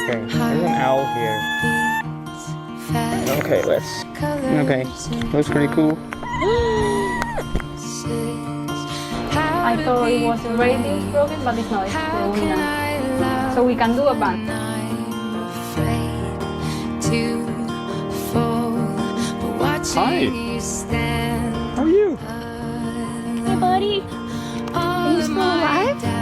Okay, there's an owl here. Okay, okay, looks pretty cool. I thought it was a radius broken, but it's not, it's the window. So we can do a band. Hi! How are you? Hey buddy, are you still alive?